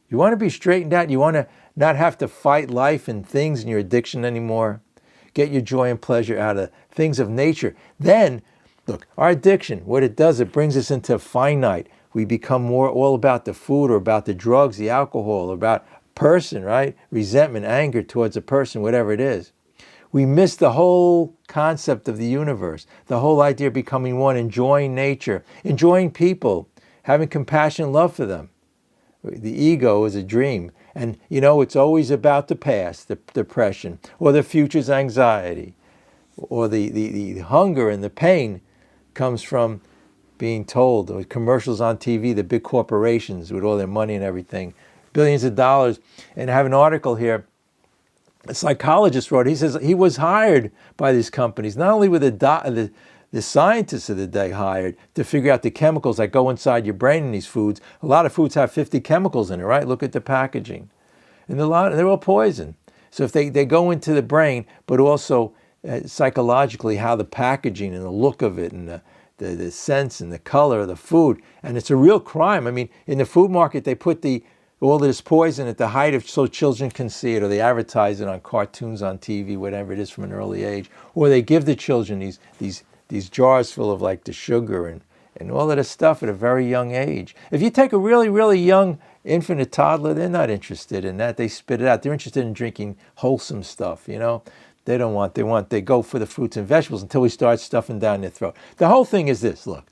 You want to be straightened out. You want to not have to fight life and things and your addiction anymore. Get your joy and pleasure out of things of nature. Then, look, our addiction, what it does, it brings us into finite. We become more all about the food or about the drugs, the alcohol, or about person, right? Resentment, anger towards a person, whatever it is. We miss the whole concept of the universe, the whole idea of becoming one, enjoying nature, enjoying people, having compassion and love for them. The ego is a dream. And, it's always about the past, the depression, or the future's anxiety, or the hunger and the pain comes from being told, with commercials on TV, the big corporations with all their money and everything, billions of dollars. And I have an article here, a psychologist wrote, he says he was hired by these companies, not only were the scientists of the day hired to figure out the chemicals that go inside your brain in these foods. A lot of foods have 50 chemicals in it, right? Look at the packaging. And they're all poison. So if they go into the brain, but also psychologically how the packaging and the look of it and the sense and the color of the food, and it's a real crime. I mean, in the food market, they put all of this poison at the height of so children can see it, or they advertise it on cartoons on TV, whatever it is from an early age, or they give the children these jars full of like the sugar and all of this stuff at a very young age. If you take a really, really young infant, a toddler, they're not interested in that. They spit it out. They're interested in drinking wholesome stuff, They go for the fruits and vegetables until we start stuffing down their throat. The whole thing is this, look.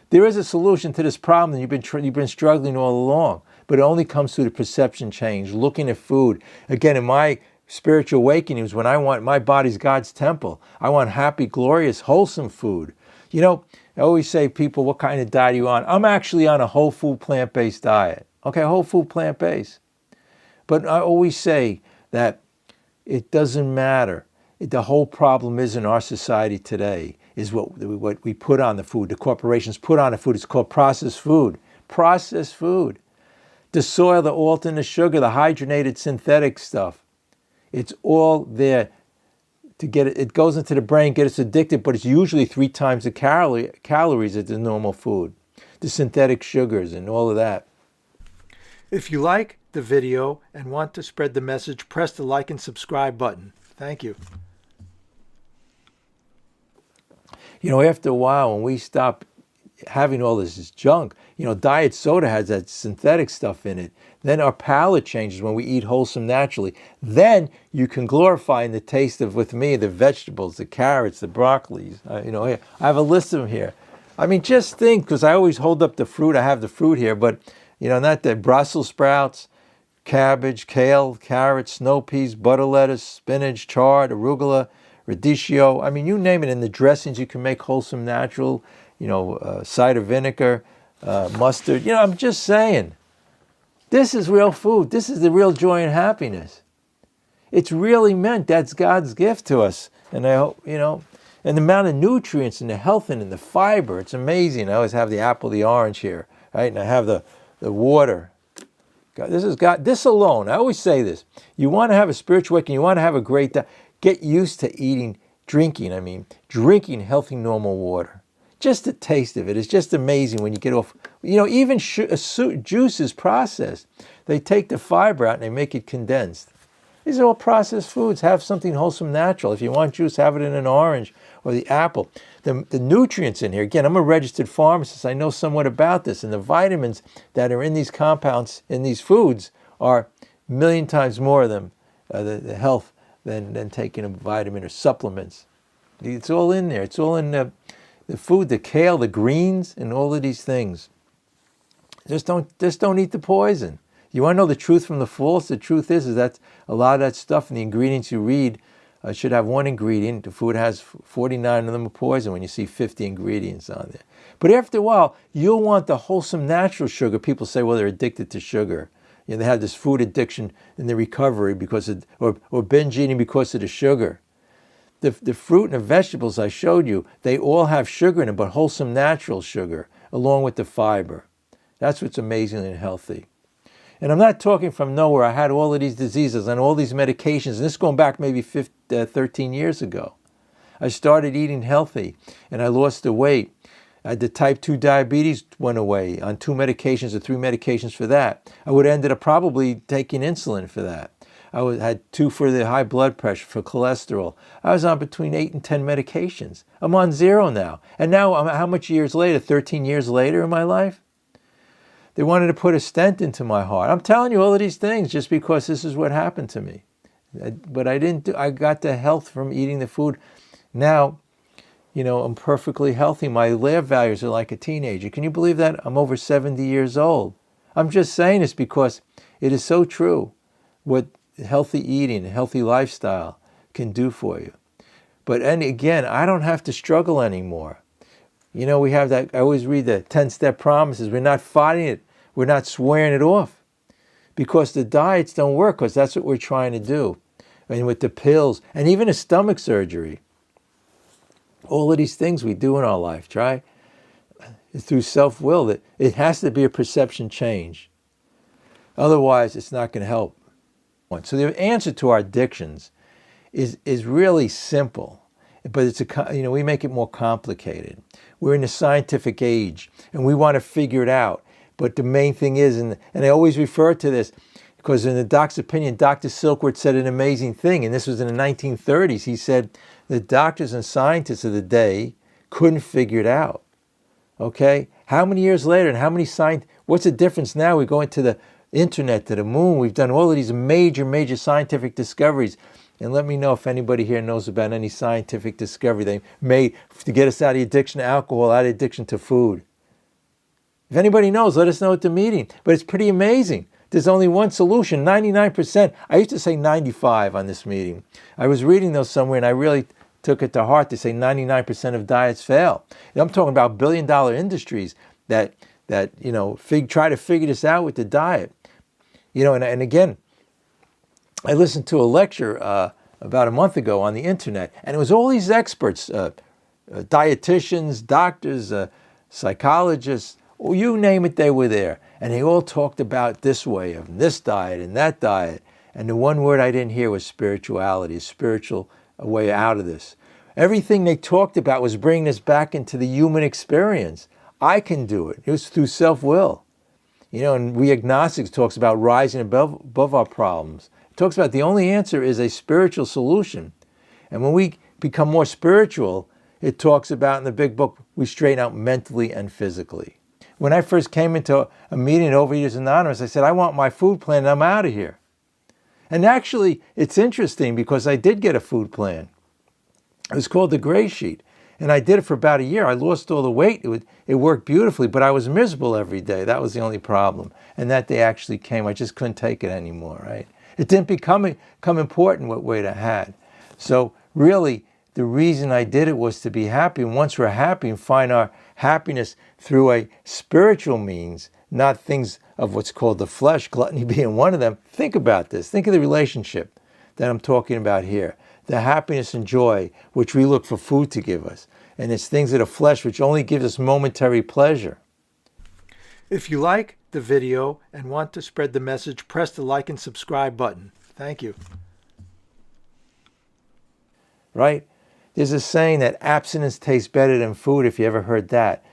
There is a solution to this problem, and you've been struggling all along, but it only comes through the perception change, looking at food. Again, in my spiritual awakenings, when I want, my body's God's temple, I want happy, glorious, wholesome food. I always say, people, what kind of diet are you on? I'm actually on a whole food, plant-based diet. Okay, whole food, plant-based. But I always say that it doesn't matter. The whole problem is in our society today is what we put on the food. The corporations put on the food. It's called processed food. Processed food. The soil, the alter, the sugar, the hydrogenated synthetic stuff. It's all there to get it. It goes into the brain, get us addicted, but it's usually 3 times the calories of the normal food. The synthetic sugars and all of that. If you like the video and want to spread the message, press the like and subscribe button. Thank you. After a while, when we stop having all this junk, diet soda has that synthetic stuff in it. Then our palate changes when we eat wholesome naturally. Then you can glorify in the taste of, with me, the vegetables, the carrots, the broccolis. I have a list of them here. I mean, just think, because I always hold up the fruit. I have the fruit here, but, not the Brussels sprouts, cabbage, kale, carrots, snow peas, butter lettuce, spinach, chard, arugula, radicchio. I mean, you name it. In the dressings, you can make wholesome, natural, cider vinegar, mustard. I'm just saying, this is real food. This is the real joy and happiness. It's really meant. That's God's gift to us. And I hope, and the amount of nutrients and the health and the fiber, it's amazing. I always have the apple, the orange here, right? And I have the water. God, this alone, I always say this. You want to have a spiritual awakening, you want to have a great diet, get used to drinking healthy, normal water. Just the taste of it is just amazing when you get off. Even juice is processed. They take the fiber out and they make it condensed. These are all processed foods. Have something wholesome, natural. If you want juice, have it in an orange or the apple. The nutrients in here, again, I'm a registered pharmacist. I know somewhat about this. And the vitamins that are in these compounds, in these foods, are a million times more of them, the health, than taking a vitamin or supplements. It's all in there. It's all in the food, the kale, the greens, and all of these things. Just don't eat the poison. You want to know the truth from the false? The truth is that a lot of that stuff in the ingredients you read should have one ingredient. The food has 49 of them are poison when you see 50 ingredients on there. But after a while, you'll want the wholesome natural sugar. People say, well, they're addicted to sugar. They have this food addiction in the recovery or binge eating because of the sugar. The fruit and the vegetables I showed you, they all have sugar in them, but wholesome natural sugar, along with the fiber. That's what's amazing and healthy. And I'm not talking from nowhere. I had all of these diseases and all these medications, and this is going back maybe 13 years ago. I started eating healthy, and I lost the weight. The type 2 diabetes went away on 2 medications or 3 medications for that. I would have ended up probably taking insulin for that. Had 2 for the high blood pressure, for cholesterol. I was on between 8 and 10 medications. I'm on 0 now. And now, how much years later, 13 years later in my life? They wanted to put a stent into my heart. I'm telling you all of these things just because this is what happened to me. But I got the health from eating the food. Now, I'm perfectly healthy. My lab values are like a teenager. Can you believe that? I'm over 70 years old. I'm just saying this because it is so true what healthy eating, a healthy lifestyle can do for you. And again, I don't have to struggle anymore. We have that, I always read the 10-step promises. We're not fighting it. We're not swearing it off. Because the diets don't work, because that's what we're trying to do. And with the pills, and even a stomach surgery. All of these things we do in our life, try through self-will. That it has to be a perception change. Otherwise, it's not going to help. So the answer to our addictions is really simple, but we make it more complicated. We're in a scientific age, and we want to figure it out. But the main thing is, and I always refer to this, because in the doc's opinion, Dr. Silkworth said an amazing thing, and this was in the 1930s. He said the doctors and scientists of the day couldn't figure it out. Okay? How many years later, and how many what's the difference now? We go into the internet, to the moon. We've done all of these major scientific discoveries. And let me know if anybody here knows about any scientific discovery they made to get us out of the addiction to alcohol, out of the addiction to food. If anybody knows, let us know at the meeting. But it's pretty amazing. There's only one solution, 99%. I used to say 95 on this meeting. I was reading those somewhere, and I really took it to heart to say 99% of diets fail. And I'm talking about billion-dollar industries that try to figure this out with the diet. And again, I listened to a lecture about a month ago on the internet, and it was all these experts, dietitians, doctors, psychologists, you name it, they were there. And they all talked about this way of this diet and that diet. And the one word I didn't hear was spirituality, a spiritual way out of this. Everything they talked about was bringing us back into the human experience. I can do it. It was through self-will. And we agnostics talks about rising above our problems. It talks about the only answer is a spiritual solution. And when we become more spiritual, it talks about in the big book, we straighten out mentally and physically. When I first came into a meeting at Overeaters Anonymous, I said, I want my food plan and I'm out of here. And actually, it's interesting because I did get a food plan. It was called the Gray Sheet. And I did it for about a year. I lost all the weight. It worked beautifully, but I was miserable every day. That was the only problem. And that day actually came. I just couldn't take it anymore, right? It didn't become important what weight I had. So really, the reason I did it was to be happy. And once we're happy and find our happiness through a spiritual means, not things of what's called the flesh, gluttony being one of them. Think about this. Think of the relationship that I'm talking about here. The happiness and joy which we look for food to give us. And it's things of the flesh which only gives us momentary pleasure. If you like the video and want to spread the message, press the like and subscribe button. Thank you. Right? There's a saying that abstinence tastes better than food, if you ever heard that.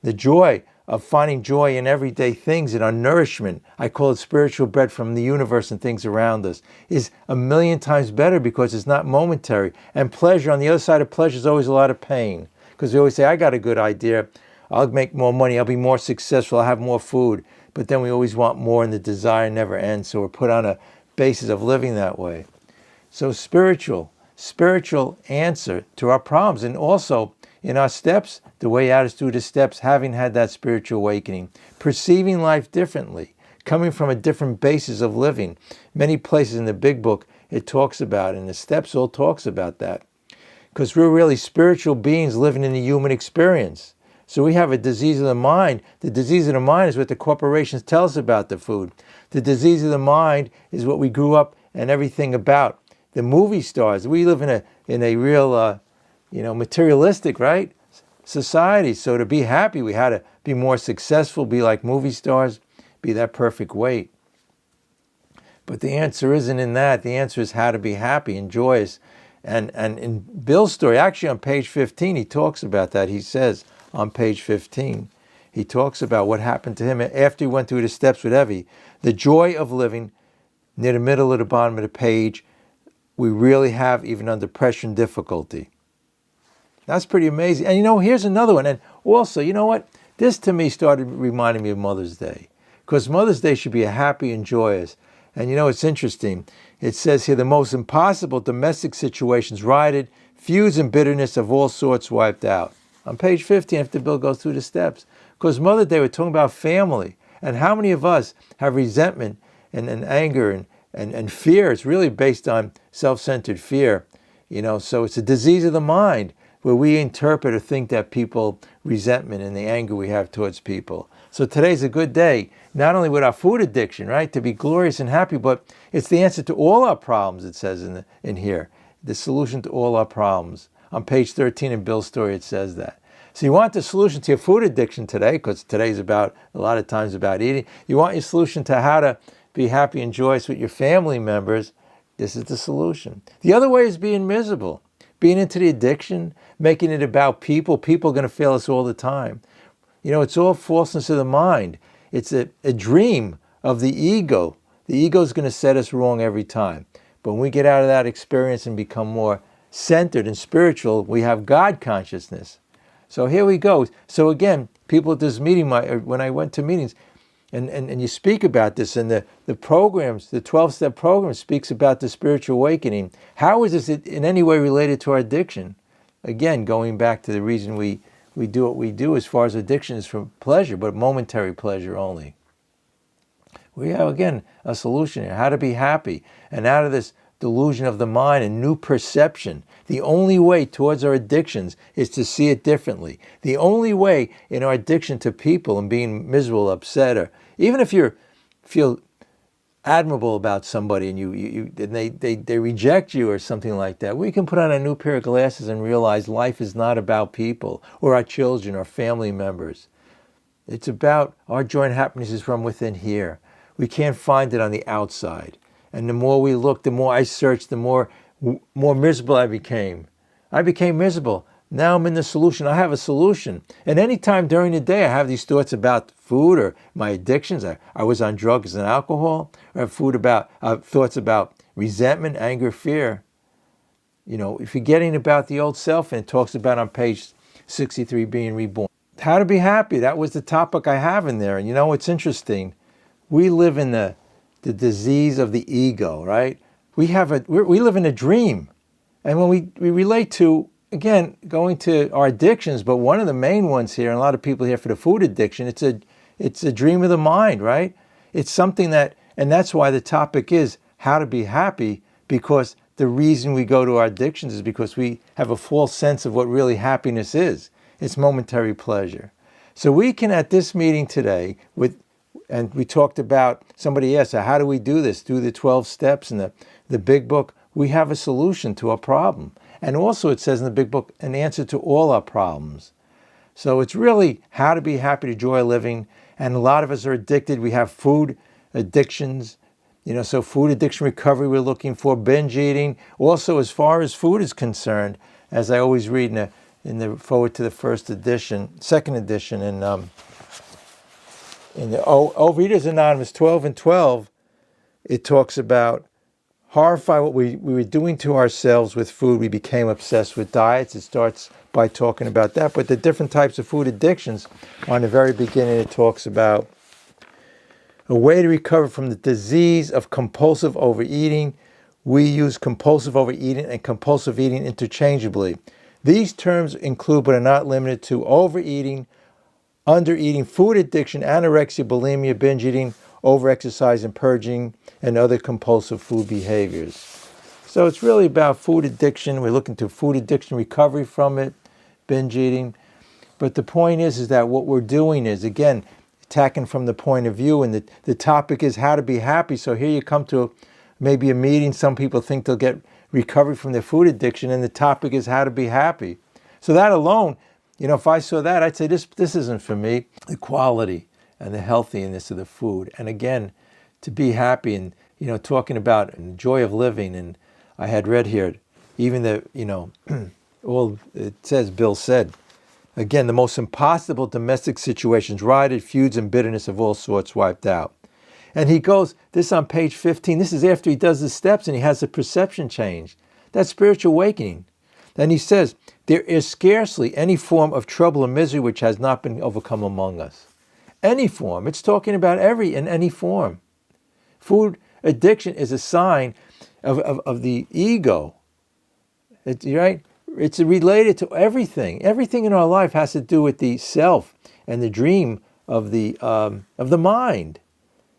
The joy of finding joy in everyday things and our nourishment, I call it spiritual bread from the universe and things around us, is 1,000,000 times better because it's not momentary. And pleasure, on the other side of pleasure, is always a lot of pain. Because we always say, I got a good idea, I'll make more money, I'll be more successful, I'll have more food. But then we always want more and the desire never ends. So we're put on a basis of living that way. So spiritual answer to our problems. And also in our steps, the way out is through the steps, having had that spiritual awakening, perceiving life differently, coming from a different basis of living. Many places in the big book it talks about, and the steps all talks about that. Because we're really spiritual beings living in the human experience. So we have a disease of the mind. The disease of the mind is what the corporations tell us about the food. The disease of the mind is what we grew up and everything about. The movie stars, we live in a real, materialistic, right, society. So to be happy, we had to be more successful, be like movie stars, be that perfect weight. But the answer isn't in that. The answer is how to be happy and joyous. And in Bill's story, actually on page 15, he talks about that. He says, on page 15. He talks about what happened to him after he went through the steps with Evie. The joy of living, near the middle of the bottom of the page, we really have even under pressure and difficulty. That's pretty amazing. And here's another one. And also, you know what? This to me started reminding me of Mother's Day. Because Mother's Day should be a happy and joyous. And it's interesting. It says here, the most impossible domestic situations righted, feuds and bitterness of all sorts wiped out. On page 15, after Bill goes through the steps. Because Mother's Day, we're talking about family. And how many of us have resentment and anger and fear? It's really based on self-centered fear. So it's a disease of the mind where we interpret or think that people resentment and the anger we have towards people. So today's a good day, not only with our food addiction, right, to be glorious and happy, but it's the answer to all our problems, it says in here. The solution to all our problems. On page 13 in Bill's story, it says that. So you want the solution to your food addiction today, because today's a lot of times about eating. You want your solution to how to be happy and joyous with your family members. This is the solution. The other way is being miserable, being into the addiction, making it about people. People are going to fail us all the time. It's all falseness of the mind. It's a dream of the ego. The ego is going to set us wrong every time. But when we get out of that experience and become more centered and spiritual, we have God consciousness. So here we go. So again, people at this meeting, when I went to meetings, and you speak about this, and the programs, the 12-step program speaks about the spiritual awakening. How is this in any way related to our addiction? Again, going back to the reason we do what we do as far as addiction is for pleasure, but momentary pleasure only. We have, again, a solution here, how to be happy. And out of this delusion of the mind and new perception, the only way towards our addictions is to see it differently. The only way in our addiction to people and being miserable, upset, or even if you feel admirable about somebody and they reject you or something like that, we can put on a new pair of glasses and realize life is not about people or our children or family members. It's about our joy and happiness is from within here. We can't find it on the outside. And the more we look, the more I searched, the more miserable I became. I became miserable. Now I'm in the solution. I have a solution. And any time during the day I have these thoughts about food or my addictions. I was on drugs and alcohol. Or I have thoughts about resentment, anger, fear. If you're getting about the old self, and it talks about on page 63 being reborn. How to be happy. That was the topic I have in there. And it's interesting. We live in the disease of the ego, right? We live in a dream. And when we relate to, again, going to our addictions, but one of the main ones here, and a lot of people here for the food addiction, it's a dream of the mind, right? It's something that, and that's why the topic is how to be happy, because the reason we go to our addictions is because we have a false sense of what really happiness is. It's momentary pleasure. So we can, at this meeting today, and we talked about, somebody asked, how do we do this? Through the 12 steps and the big book, we have a solution to a problem. And also it says in the big book, an answer to all our problems. So it's really how to be happy, to joy living. And a lot of us are addicted. We have food addictions, so food addiction recovery we're looking for, binge eating. Also, as far as food is concerned, as I always read in the forward to the second edition, in the Overeaters Anonymous 12 and 12, it talks about horrify what we were doing to ourselves with food. We became obsessed with diets. It starts by talking about that. But the different types of food addictions, on the very beginning, it talks about a way to recover from the disease of compulsive overeating. We use compulsive overeating and compulsive eating interchangeably. These terms include, but are not limited to, overeating, undereating, food addiction, anorexia, bulimia, binge eating, overexercise and purging, and other compulsive food behaviors. So it's really about food addiction. We're looking to food addiction recovery from it, binge eating. But the point is that what we're doing is, again, attacking from the point of view, and the topic is how to be happy. So here you come to maybe a meeting. Some people think they'll get recovery from their food addiction, and the topic is how to be happy. So that alone, if I saw that, I'd say this isn't for me. The quality and the healthiness of the food. And again, to be happy and, talking about the joy of living. And I had read here, even all it says, Bill said, Again, the most impossible domestic situations, rioted, feuds, and bitterness of all sorts wiped out. And he goes, this on page 15, this is after he does the steps and he has a perception change. That's spiritual awakening. Then he says, there is scarcely any form of trouble or misery which has not been overcome among us. Any form. It's talking about in any form. Food addiction is a sign of the ego. Right? It's related to everything. Everything in our life has to do with the self and the dream of the mind.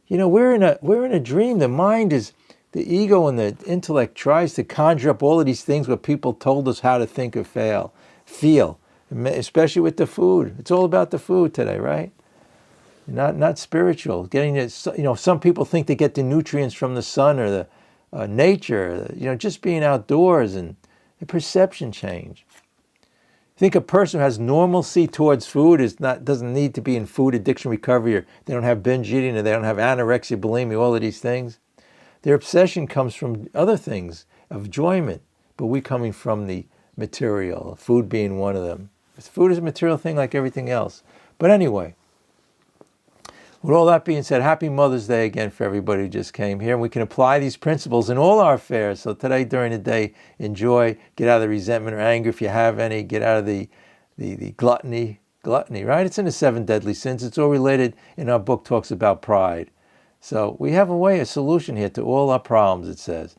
You know, we're in a dream. The mind is the ego, and the intellect tries to conjure up all of these things what people told us how to think or feel, especially with the food. It's all about the food today, right? Not spiritual. Getting it. Some people think they get the nutrients from the sun or the nature. Just being outdoors and the perception change. I think a person who has normalcy towards food doesn't need to be in food addiction recovery, or they don't have binge eating, or they don't have anorexia, bulimia, all of these things. Their obsession comes from other things of enjoyment, but we coming from the material, food being one of them. Food is a material thing like everything else. But anyway, with all that being said, happy Mother's Day again for everybody who just came here. And we can apply these principles in all our affairs. So today, during the day, enjoy, get out of the resentment or anger if you have any, get out of the gluttony, right? It's in the 7 deadly sins. It's all related. In our book talks about pride. So we have a solution here to all our problems, it says.